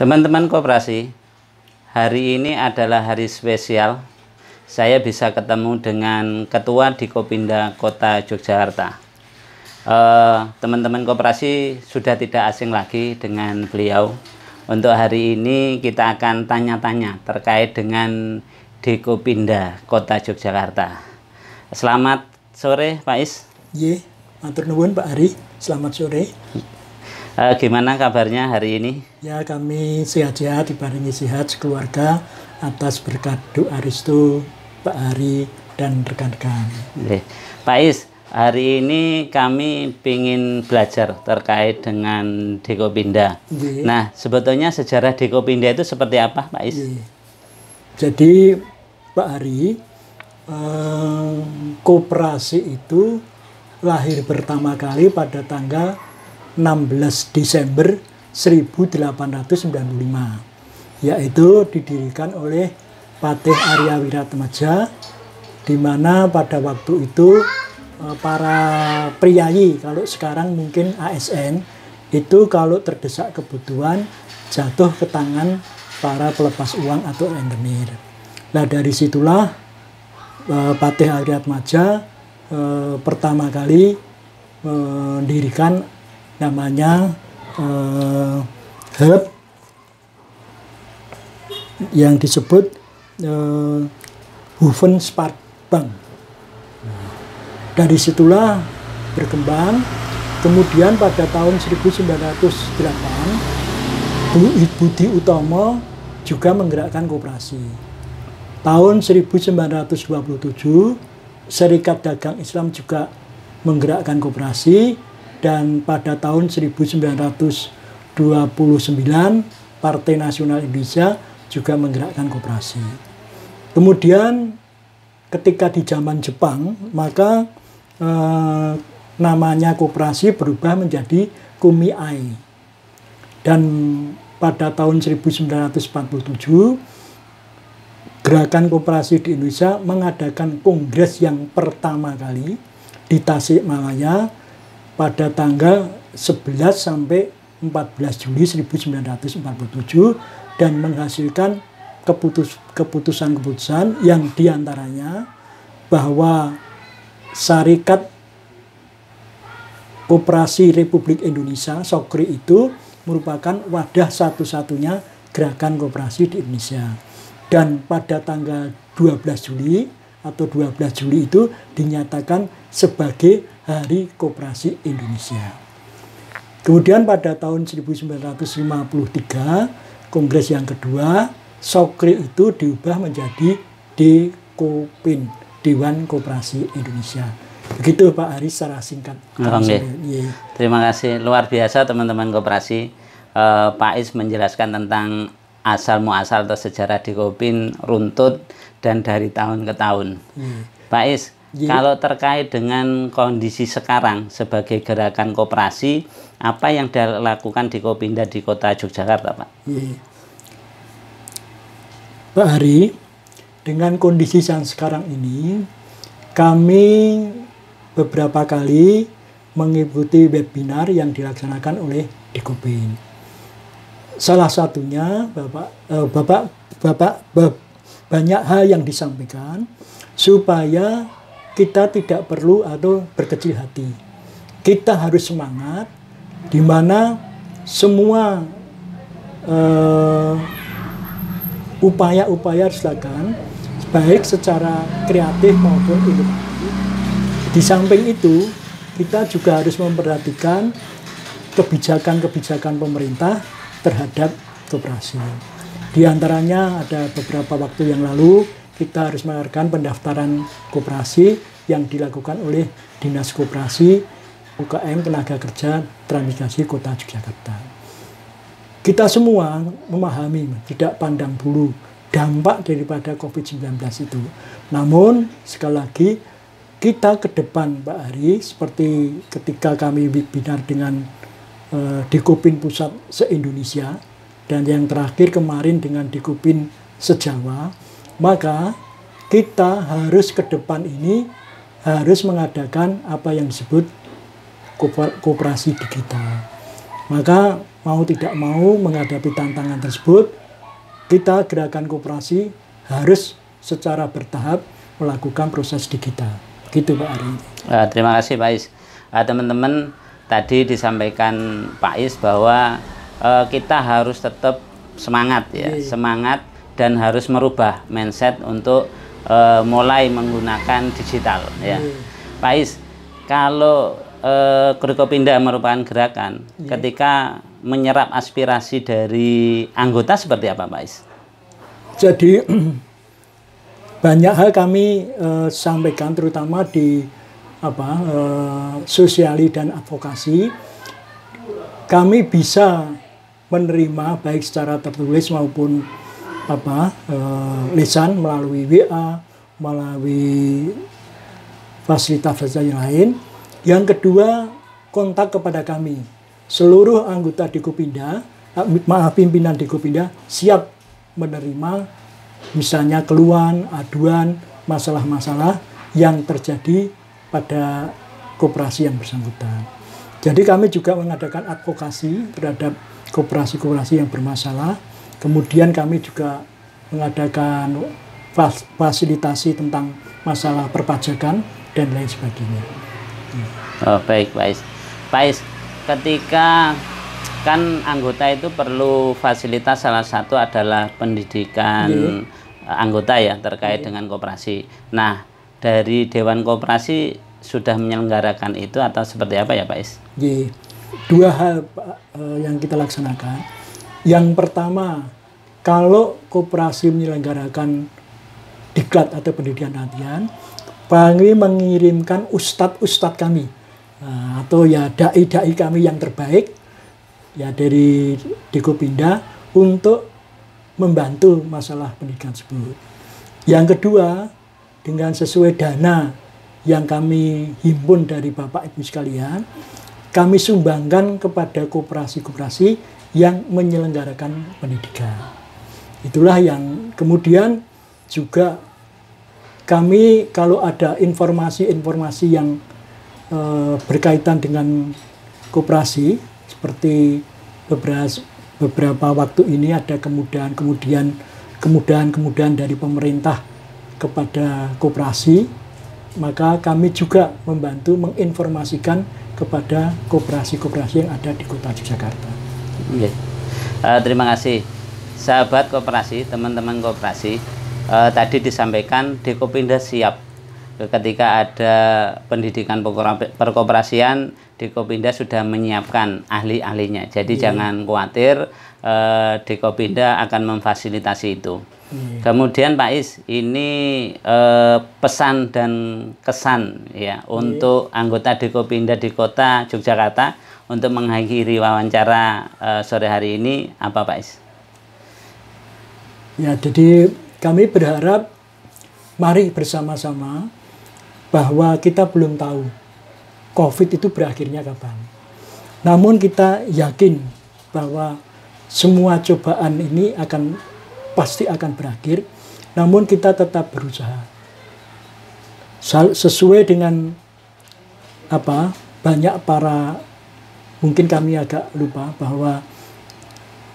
Teman-teman koperasi, hari ini adalah hari spesial. Saya bisa ketemu dengan Ketua Dikopinda Kota Yogyakarta. Teman-teman koperasi sudah tidak asing lagi dengan beliau. Untuk hari ini kita akan tanya-tanya terkait dengan Dikopinda Kota Yogyakarta. Selamat sore Pak Is. Ye, matur nuwun Pak Ari. Selamat sore. Gimana kabarnya hari ini? Ya, kami sehat-sehat, dibarengi sehat sekeluarga atas berkat doa restu Pak Ari dan rekan-rekan. Pak Is, hari ini kami ingin belajar terkait dengan Dikopinda. Nah, sebetulnya sejarah Dikopinda itu seperti apa, Pak Is? Jadi, Pak Ari, koperasi itu lahir pertama kali pada tanggal 16 Desember 1895, yaitu didirikan oleh Patih Arya Wiratmaja, di mana pada waktu itu para priayi, kalau sekarang mungkin ASN, itu kalau terdesak kebutuhan jatuh ke tangan para pelepas uang atau rentenir. Nah, dari situlah Patih Arya Wiratmaja pertama kali mendirikan namanya hub yang disebut Hoeven Sparkbank. Dari situlah berkembang. Kemudian pada tahun 1908 Budi Utomo juga menggerakkan koperasi. Tahun 1927 Serikat Dagang Islam juga menggerakkan koperasi. Dan pada tahun 1929 Partai Nasional Indonesia juga menggerakkan koperasi. Kemudian ketika di zaman Jepang, maka namanya koperasi berubah menjadi Kumiai. Dan pada tahun 1947 Gerakan Koperasi di Indonesia mengadakan kongres yang pertama kali di Tasikmalaya pada tanggal 11 sampai 14 Juli 1947 dan menghasilkan keputusan-keputusan yang diantaranya bahwa Syarikat Koperasi Republik Indonesia (SOKRI) itu merupakan wadah satu-satunya gerakan koperasi di Indonesia. Dan pada tanggal 12 Juli atau 12 Juli itu dinyatakan sebagai Hari Koperasi Indonesia. Kemudian pada tahun 1953, Kongres yang kedua, SOKRI itu diubah menjadi Dekopin, Dewan Koperasi Indonesia. Begitu Pak Ari secara singkat. Terima kasih, luar biasa teman-teman koperasi. Pak Is menjelaskan tentang asal muasal atau sejarah Dikopin runtut dan dari tahun ke tahun. Pak Is, kalau terkait dengan kondisi sekarang sebagai gerakan koperasi, apa yang dilakukan Dikopinda di Kota Yogyakarta, Pak? Pak Hari, dengan kondisi yang sekarang ini, kami beberapa kali mengikuti webinar yang dilaksanakan oleh Dikopin. Salah satunya, banyak hal yang disampaikan supaya kita tidak perlu atau berkecil hati. Kita harus semangat, di mana semua upaya-upaya dilakukan, baik secara kreatif maupun inovatif. Di samping itu, kita juga harus memperhatikan kebijakan-kebijakan pemerintah terhadap koperasi. Di antaranya ada beberapa waktu yang lalu, kita harus mengadakan pendaftaran koperasi yang dilakukan oleh Dinas Koperasi UKM Tenaga Kerja Transmigrasi Kota Yogyakarta. Kita semua memahami, tidak pandang bulu dampak daripada COVID-19 itu. Namun, sekali lagi, kita ke depan Pak Ari, seperti ketika kami webinar dengan Dikopin Pusat se-Indonesia, dan yang terakhir kemarin dengan Dikopin se-Jawa, maka kita harus ke depan ini harus mengadakan apa yang disebut koperasi digital. Maka mau tidak mau menghadapi tantangan tersebut, kita gerakan koperasi harus secara bertahap melakukan proses digital. Gitu Pak Ari. Terima kasih Pak Is. Teman-teman, tadi disampaikan Pak Is bahwa kita harus tetap semangat ya, semangat dan harus merubah mindset untuk mulai menggunakan digital ya. Pak Is, kalau Forkopimda merupakan gerakan ketika menyerap aspirasi dari anggota seperti apa Pak Is? Jadi banyak hal kami sampaikan terutama di sosiali dan advokasi. Kami bisa menerima baik secara tertulis maupun lisan melalui WA, melalui fasilitas yang lain. Yang kedua, kontak kepada kami. Seluruh anggota Forkopimda, pimpinan Forkopimda siap menerima misalnya keluhan, aduan, masalah-masalah yang terjadi pada koperasi yang bersangkutan. Jadi kami juga mengadakan advokasi terhadap koperasi-koperasi yang bermasalah. Kemudian kami juga mengadakan fasilitasi tentang masalah perpajakan dan lain sebagainya. Oh, baik Pak Is. Pak Is, ketika kan anggota itu perlu fasilitas, salah satu adalah pendidikan anggota ya terkait dengan koperasi. Nah, dari Dewan Koperasi sudah menyelenggarakan itu atau seperti apa ya Pak Is? Dua hal yang kita laksanakan. Yang pertama, kalau koperasi menyelenggarakan diklat atau pendidikan latihan, kami mengirimkan ustadz-ustadz kami atau ya dai-dai kami yang terbaik ya dari Forkopimda untuk membantu masalah pendidikan tersebut. Yang kedua, dengan sesuai dana yang kami himpun dari Bapak Ibu sekalian, kami sumbangkan kepada koperasi-koperasi yang menyelenggarakan pendidikan. Itulah yang kemudian juga kami kalau ada informasi-informasi yang berkaitan dengan koperasi, seperti beberapa waktu ini ada kemudahan dari pemerintah kepada koperasi, maka kami juga membantu menginformasikan kepada koperasi-koperasi yang ada di Kota Yogyakarta. Terima kasih sahabat koperasi, teman-teman koperasi. Tadi disampaikan Forkopimda siap ketika ada pendidikan perkoperasian. Forkopimda sudah menyiapkan ahli-ahlinya, jadi jangan khawatir, Forkopimda akan memfasilitasi itu. Kemudian Pak Is, ini pesan dan kesan ya untuk anggota Forkopimda di Kota Yogyakarta untuk mengakhiri wawancara sore hari ini apa Pak Is? Ya, jadi kami berharap mari bersama-sama bahwa kita belum tahu COVID itu berakhirnya kapan. Namun kita yakin bahwa semua cobaan ini pasti akan berakhir. Namun kita tetap berusaha. Sesuai dengan banyak mungkin kami agak lupa bahwa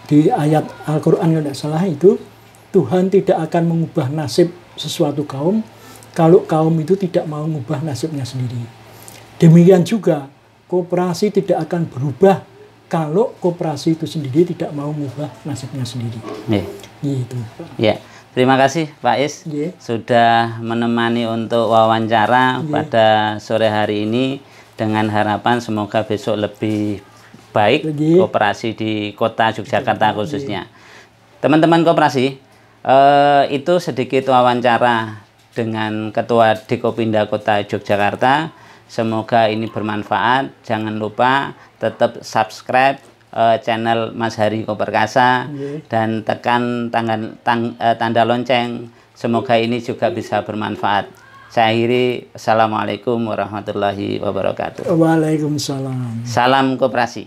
di ayat Al-Quran kalau tidak salah itu, Tuhan tidak akan mengubah nasib sesuatu kaum kalau kaum itu tidak mau mengubah nasibnya sendiri. Demikian juga koperasi tidak akan berubah kalau koperasi itu sendiri tidak mau mengubah nasibnya sendiri. Gitu. Ya, terima kasih Pak Is sudah menemani untuk wawancara pada sore hari ini, dengan harapan semoga besok lebih baik koperasi di Kota Yogyakarta khususnya. Teman-teman koperasi, itu sedikit wawancara dengan Ketua Forkopimda Kota Yogyakarta. Semoga ini bermanfaat. Jangan lupa tetap subscribe channel Mas Hari Koperkasa dan tekan tanda lonceng. Semoga ini juga bisa bermanfaat. Saya akhiri. Assalamualaikum warahmatullahi wabarakatuh. Waalaikumsalam. Salam koperasi.